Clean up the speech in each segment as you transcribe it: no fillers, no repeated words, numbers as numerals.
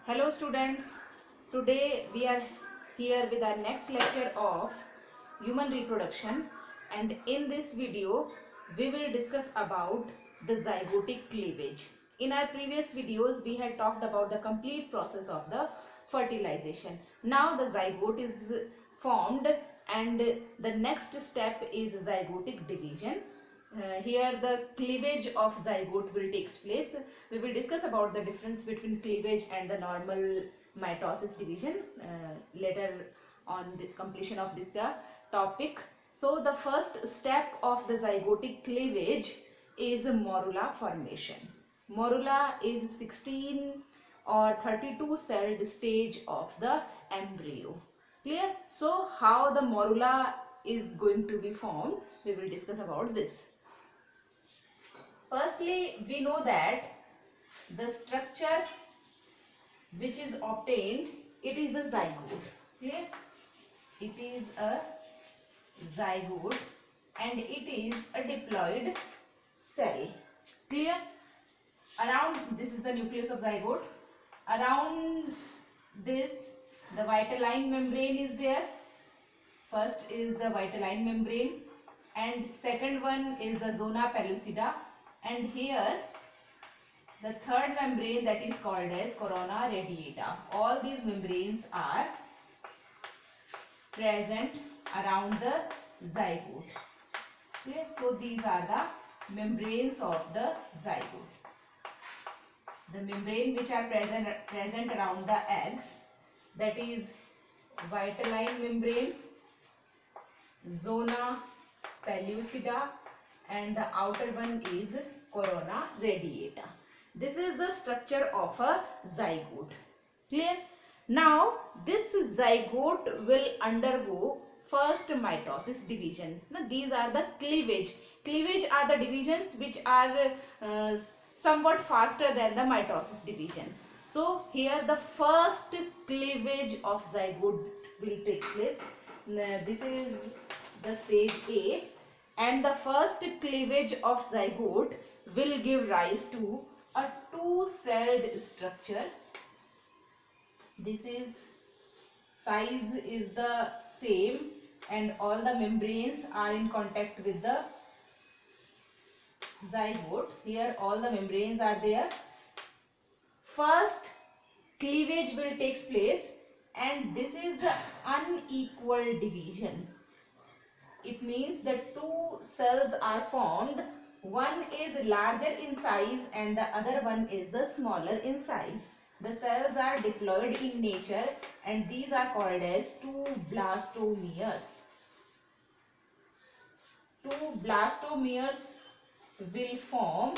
Hello students, today we are here with our next lecture of human reproduction, and in this video we will discuss about the zygotic cleavage. In our previous videos we had talked about the complete process of the fertilization. Now the zygote is formed and the next step is zygotic division. Here the cleavage of zygote will takes place. We will discuss about the difference between cleavage and the normal mitosis division later on the completion of this topic. So the first step of the zygotic cleavage is morula formation. Morula is 16 or 32 celled stage of the embryo. Clear? So how the morula is going to be formed, we will discuss about this. Firstly, we know that the structure which is obtained, it is a zygote. Clear? It is a zygote and it is a diploid cell. Clear? Around, this is the nucleus of zygote. Around this, the vitelline membrane is there. First is the vitelline membrane and second one is the zona pellucida. And here the third membrane, that is called as corona radiata. All these membranes are present around the zygote. Okay, so these are the membranes of the zygote. The membrane which are present around the eggs, that is vitelline membrane, zona pellucida, and the outer one is corona radiata. This is the structure of a zygote. Clear? Now this zygote will undergo first mitosis division. Now these are the cleavage. Cleavage are the divisions which are somewhat faster than the mitosis division. So here the first cleavage of zygote will take place. This is the stage A. And the first cleavage of zygote will give rise to a two-celled structure. This is size is the same and all the membranes are in contact with the zygote. Here all the membranes are there. First cleavage will take place and this is the unequal division. It means that two cells are formed. One is larger in size and the other one is the smaller in size. The cells are diploid in nature and these are called as two blastomeres. Two blastomeres will form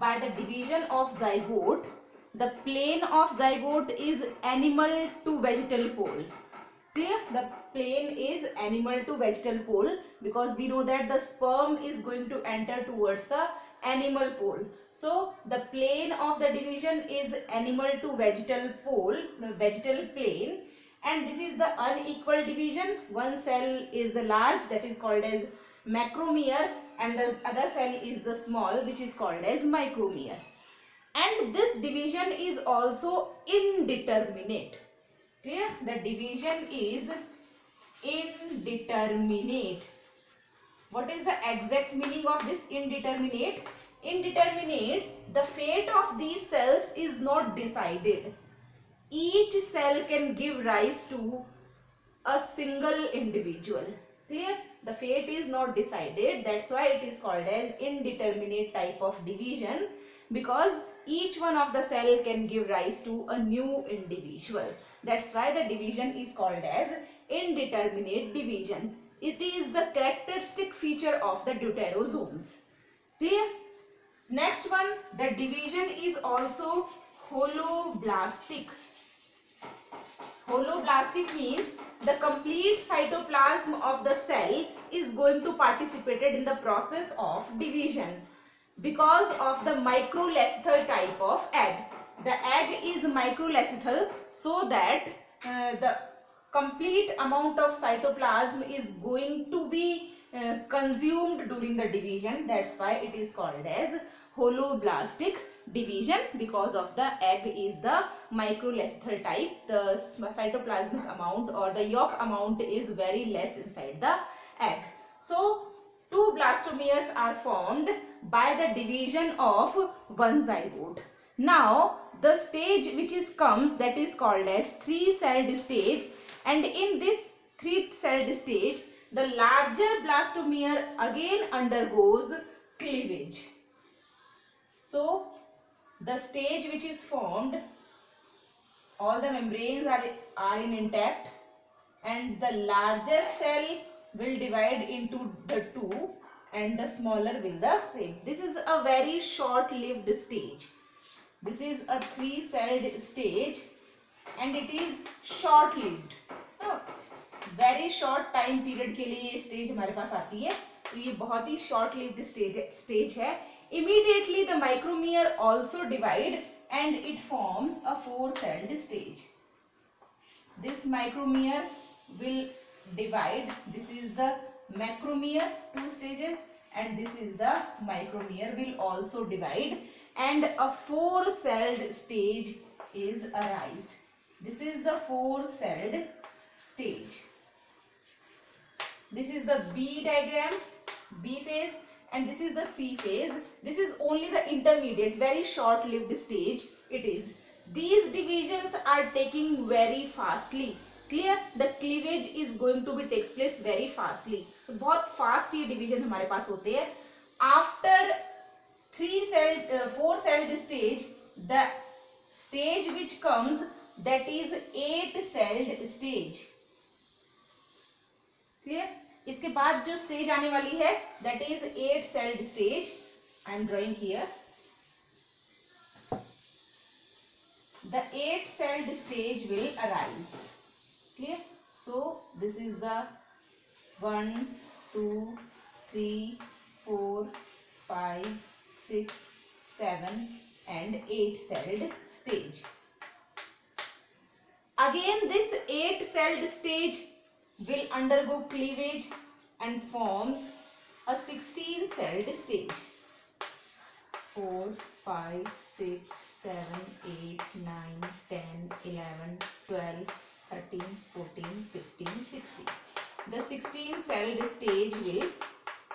by the division of zygote. The plane of zygote is animal to vegetal pole. Clear? The plane is animal to vegetal pole because we know that the sperm is going to enter towards the animal pole. So the plane of the division is animal to vegetal pole, vegetal plane, and this is the unequal division. One cell is the large, that is called as macromere, and the other cell is the small, which is called as micromere. And this division is also indeterminate. Clear? The division is indeterminate. What is the exact meaning of this indeterminate? Indeterminate, the fate of these cells is not decided. Each cell can give rise to a single individual. Clear? The fate is not decided. That's why it is called as indeterminate type of division, because each one of the cell can give rise to a new individual. That's why the division is called as indeterminate division. It is the characteristic feature of the deuterosomes. Clear? Next one, the division is also holoblastic. Holoblastic means the complete cytoplasm of the cell is going to participate in the process of division because of the microlethal type of egg. The egg is microlethal, so that the complete amount of cytoplasm is going to be consumed during the division. That's why it is called as holoblastic division because of the egg is the microlethal type. The cytoplasmic amount or the yolk amount is very less inside the egg. So two blastomeres are formed by the division of one zygote. Now the stage which is comes, that is called as three-celled stage, and in this three-celled stage the larger blastomere again undergoes cleavage. So the stage which is formed, all the membranes are in intact, and the larger cell will divide into the two and the smaller will the same. This is a very short-lived stage. This is a three-celled stage and it is short-lived. Very short time period के लिए ये stage हमारे पास आती है, तो ये बहुत ही शॉर्ट लिव्ड स्टेज है. Immediately the micromere also divide and it forms a four celled stage. This micromere will divide. This is the macromere, two stages, and this is the micromier will also divide and a four-celled stage is arised. This is the four-celled stage. This is the B diagram, B phase, and this is the C phase. This is only the intermediate, very short-lived stage. It is. These divisions are taking very fastly. Clear? The cleavage is going to be takes place very fastly. तो बहुत fast ये division हमारे पास होते हैं. After four-celled stage, the stage which comes, that is eight-celled stage. Clear? इसके बाद जो stage आने वाली है that is eight-celled stage. I am drawing here. The eight-celled stage will arise. Clear? So this is the 1, 2, 3, 4, 5, 6, 7 and 8-celled stage. Again this 8-celled stage will undergo cleavage and forms a 16-celled stage. 4, 5, 6, 7, 8, 9, 10, 11, 12, 13, 14, 15, 16. The 16-celled stage will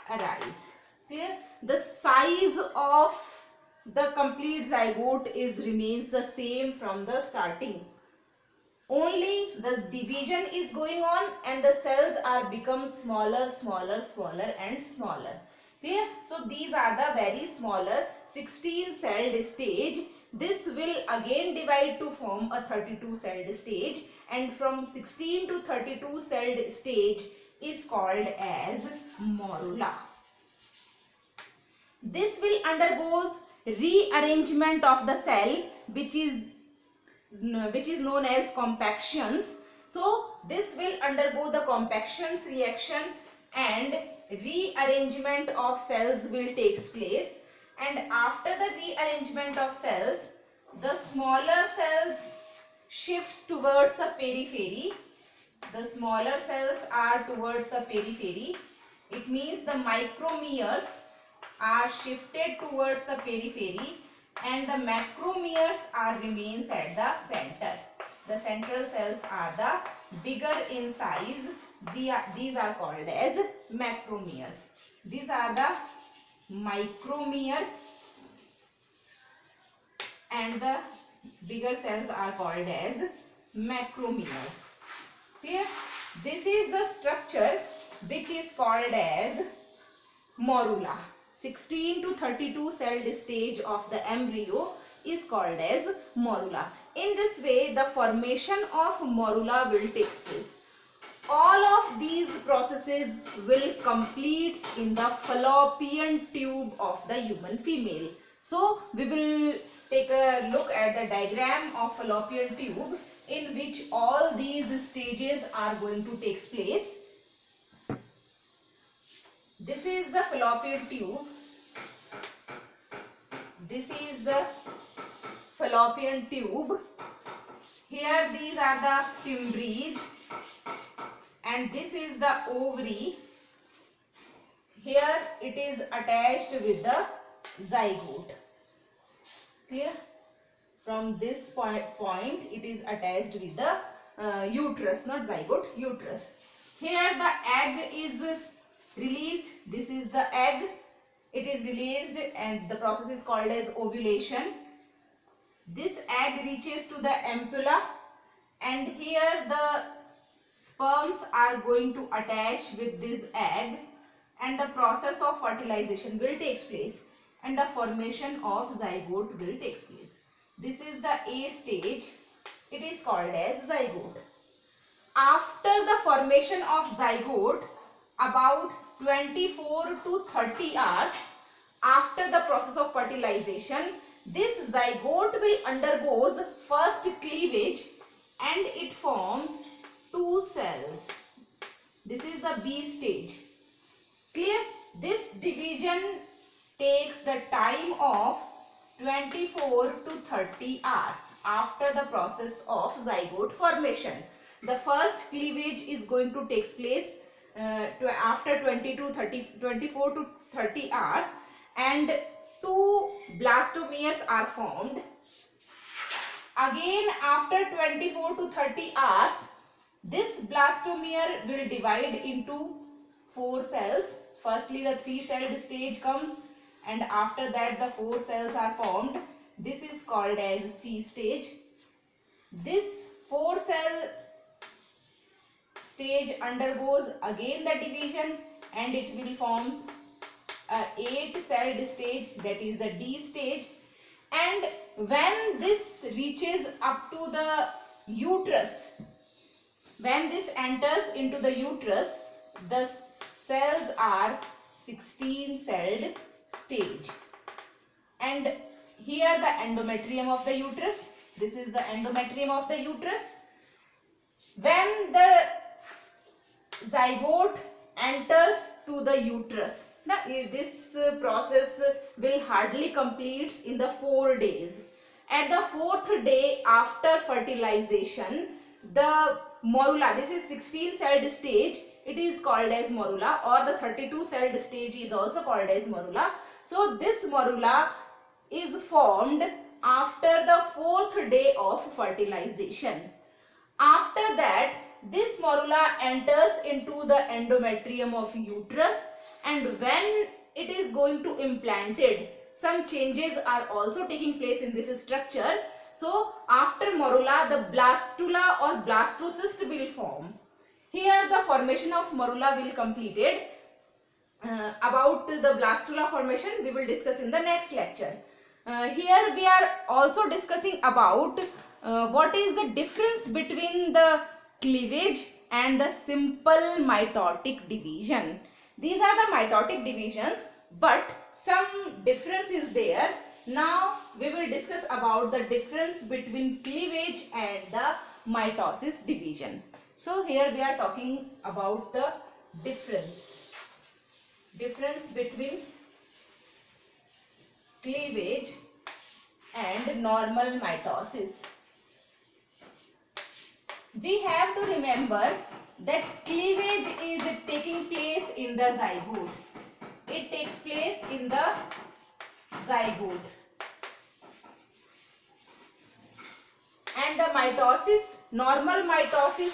arise. Clear? The size of the complete zygote remains the same from the starting. Only the division is going on and the cells are become smaller and smaller. Clear? So these are the very smaller 16-celled stage. This will again divide to form a 32-celled stage, and from 16 to 32-celled stage is called as morula. This will undergoes rearrangement of the cell, which is known as compactions. So this will undergo the compactions reaction and rearrangement of cells will takes place. And after the rearrangement of cells, the smaller cells shifts towards the periphery. The smaller cells are towards the periphery. It means the micromeres are shifted towards the periphery and the macromeres are remains at the center. The central cells are the bigger in size. These are called as macromeres. These are the micromere and the bigger cells are called as macromeres. Clear? This is the structure which is called as morula. 16 to 32 celled stage of the embryo is called as morula. In this way, the formation of morula will take place. All of these processes will complete in the fallopian tube of the human female. So, we will take a look at the diagram of fallopian tube in which all these stages are going to take place. This is the fallopian tube. This is the fallopian tube. Here these are the fimbres and this is the ovary. Here it is attached with the zygote. Clear? From this point it is attached with the uterus, not zygote, uterus. Here the egg is released. This is the egg. It is released and the process is called as ovulation. This egg reaches to the ampulla and here the sperms are going to attach with this egg and the process of fertilization will take place and the formation of zygote will take place. This is the A stage. It is called as zygote. After the formation of zygote, about 24 to 30 hours after the process of fertilization, this zygote will undergoes first cleavage and it forms two cells. This is the B stage. Clear? This division takes the time of 24 to 30 hours after the process of zygote formation. The first cleavage is going to take place after 24 to 30 hours and two blastomeres are formed. Again after 24 to 30 hours, this blastomere will divide into four cells. Firstly the three-celled stage comes and after that the four cells are formed. This is called as C stage. This four-cell stage undergoes again the division and it will forms a 8-celled stage, that is the D stage. And when this reaches up to the uterus, when this enters into the uterus, the cells are 16-celled stage. And here the endometrium of the uterus. This is the endometrium of the uterus. When the zygote enters to the uterus, now this process will hardly complete in the 4 days. At the 4th day after fertilization, the morula, this is 16-celled stage, it is called as morula, or the 32-celled stage is also called as morula. So this morula is formed after the 4th day of fertilization. After that, this morula enters into the endometrium of uterus, and when it is going to implanted, some changes are also taking place in this structure. So after morula, the blastula or blastocyst will form. Here the formation of morula will completed. About the blastula formation we will discuss in the next lecture. Here we are also discussing about what is the difference between the cleavage and the simple mitotic division. These are the mitotic divisions, but some difference is there. Now we will discuss about the difference between cleavage and the mitosis division. So here we are talking about the difference between cleavage and normal mitosis. We have to remember that cleavage is taking place in the zygote. It takes place in the zygote. And the mitosis, normal mitosis,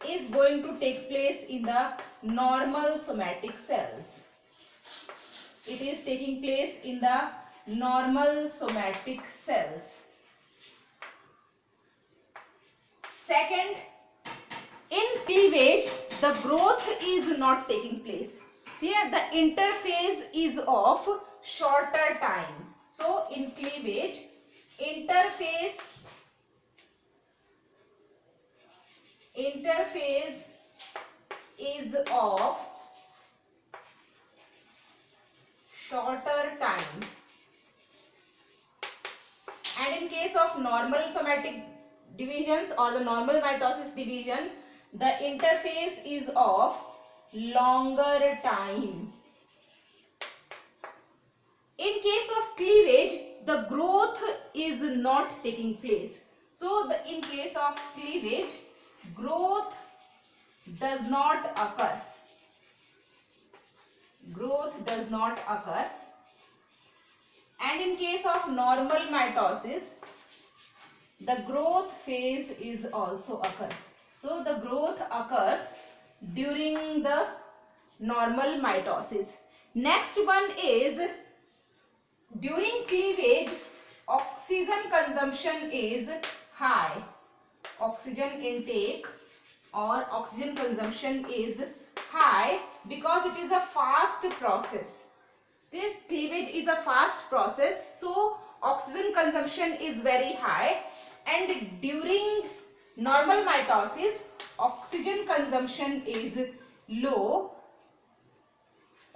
is going to take place in the normal somatic cells. It is taking place in the normal somatic cells. Second, in cleavage, the growth is not taking place. Here the interphase is of shorter time. So in cleavage, interphase is of shorter time. And in case of normal somatic divisions or the normal mitosis division, the interphase is of longer time. In case of cleavage, the growth is not taking place. So in case of cleavage, growth does not occur. Growth does not occur. And in case of normal mitosis, the growth phase is also occur. So the growth occurs during the normal mitosis. Next one is during cleavage, oxygen consumption is high. Oxygen intake or oxygen consumption is high because it is a fast process. Cleavage is a fast process, so oxygen consumption is very high, and during normal mitosis oxygen consumption is low,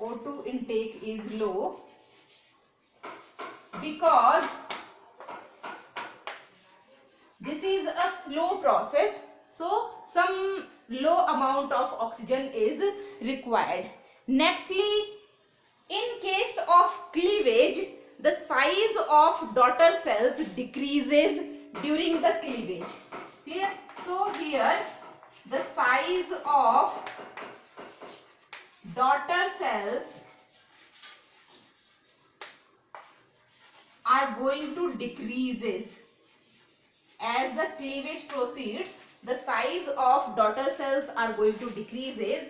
O2 intake is low because this is a slow process, so some low amount of oxygen is required. Nextly, in case of cleavage, the size of daughter cells decreases during the cleavage. Clear? So here the size of daughter cells are going to decreases. As the cleavage proceeds, the size of daughter cells are going to decreases.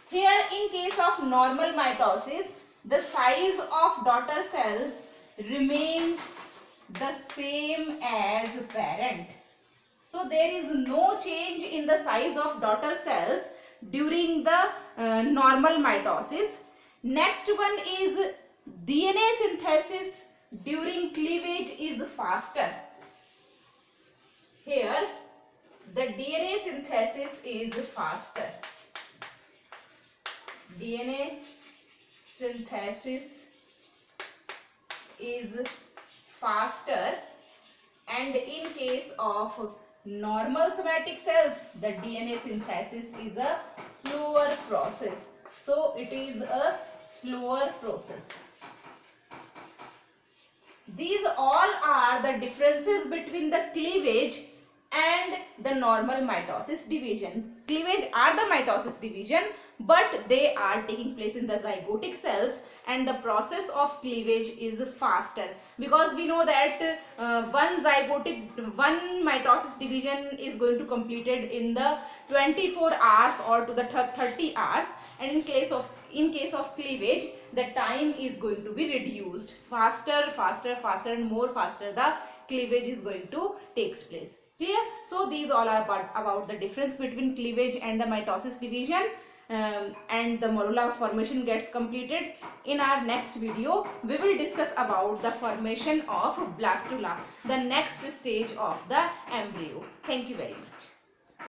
Here in case of normal mitosis, the size of daughter cells remains the same as parent. So there is no change in the size of daughter cells during the normal mitosis. Next one is DNA synthesis during cleavage is faster. Here the DNA synthesis is faster. DNA synthesis is faster, and in case of normal somatic cells the DNA synthesis is a slower process. So it is a slower process. These all are the differences between the cleavage and the normal mitosis division. Cleavage are the mitosis division, but they are taking place in the zygotic cells, and the process of cleavage is faster because we know that one mitosis division is going to completed in the 24 hours or to the 30 hours, and in case of cleavage the time is going to be reduced. Faster and more faster the cleavage is going to takes place. Clear? So these all are about the difference between cleavage and the mitosis division, and the morula formation gets completed. In our next video we will discuss about the formation of blastula, the next stage of the embryo. Thank you very much.